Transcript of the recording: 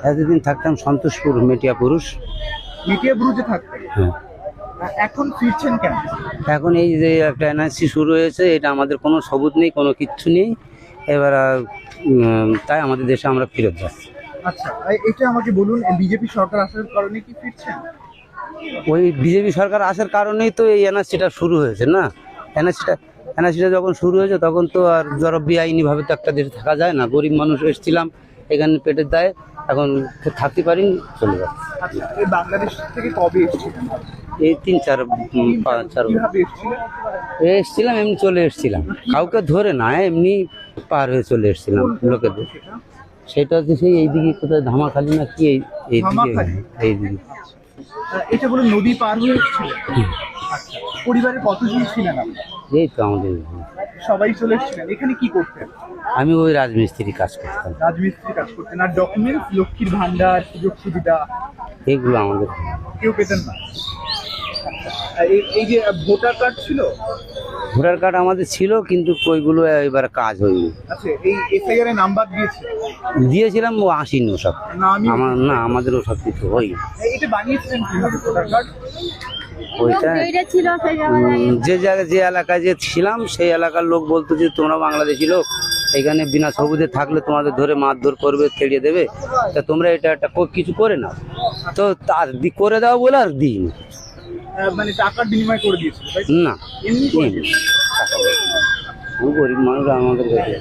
এতদিন থাকতাম সন্তোষপুর মেটিয়া পুরুষ। মিটিয়াবুরুজে থাকতেন, হ্যাঁ, এখন ফিরছেন কেন? এখন এই যে একটা এনআরসি শুরু হয়েছে, এটা আমাদের কোনো সবুত নেই, কোনো কিচ্ছু নেই। এবার তাই আমাদের দেশে আমরা ফেরত যাচ্ছি। আচ্ছা, এটা আমাকে বলুন, বিজেপি সরকার আসার কারণে কি ফিরছেন? ওই বিজেপি সরকার আসার কারণেই তো এই এনআরসিটা শুরু হয়েছে না। এনআরসিটা যখন শুরু হয়েছে তখন তো আর ধরো বেআইনিভাবে তো একটা দেশে থাকা যায় না। গরিব মানুষ এসেছিলাম এখানে পেটের দায়ে, এখন থাকতে পারিনি, চলে যাচ্ছে। আচ্ছা, এই বাংলাদেশ থেকে কবে এসেছিলেন? এই 3-4 5-4 কিভাবে এসেছিলেন? এসেছিলাম, এমনি চলে এসেছিলাম, কাউকে ধরে না, এমনি পার হয়ে চলে এসেছিলাম লোকেদের। সেটা সেটা হচ্ছে সেই এইদিকে কোথায় ধামাখালি না কি, এইদিকে ধামাখালি? এইদিকে। এটা বলুন নদী পার হয়ে এসেছিলেন? আচ্ছা, পরিবারে কতজন ছিলেন আপনার? এই তো আমাদের, সবাই চলে এসেছিলেন। এখানে কি করতেন? আমি ওই রাজমিস্ত্রি কাজ করতাম, রাজমিস্ত্রি কাজ করতেন। আর ডকুমেন্টস, লক্ষ্মীর ভান্ডার, সুযোগ সুবিধা এইগুলো আমাদের। কেউ পেতেন না? এই যে ভোটার কার্ড ছিল? ভোটার কার্ড আমাদের ছিল, কিন্তু ওইগুলো এবার কাজ হয়নি। আচ্ছা, এই এসআইআর এ নাম্বার দিয়েছে? দিয়েছিলাম, ও আসেনি ওসব। না, আমি আমাদের ওসব কিছু হয়নি। এটা বানিয়েছিলেন কিভাবে ভোটার কার্ড? ওইটা যে জায়গায় যে এলাকায় যে ছিলাম সেই এলাকার লোক বলতো যে তোমরা বাংলাদেশি লোক, এখানে বিনা সবুজে থাকলে তোমাদের ধরে মারধর করবে, তেড়িয়ে দেবে, তা তোমরা এটা একটা কিছু করে নাও। তো তার করে দাও বলে আর দিইনি। মানে টাকার বিনিময় করে দিয়েছিল, তাই তো? না, এমনি করে এমনি টাকা পয়সা না। গরিব মানুষ আমাদের কাছে।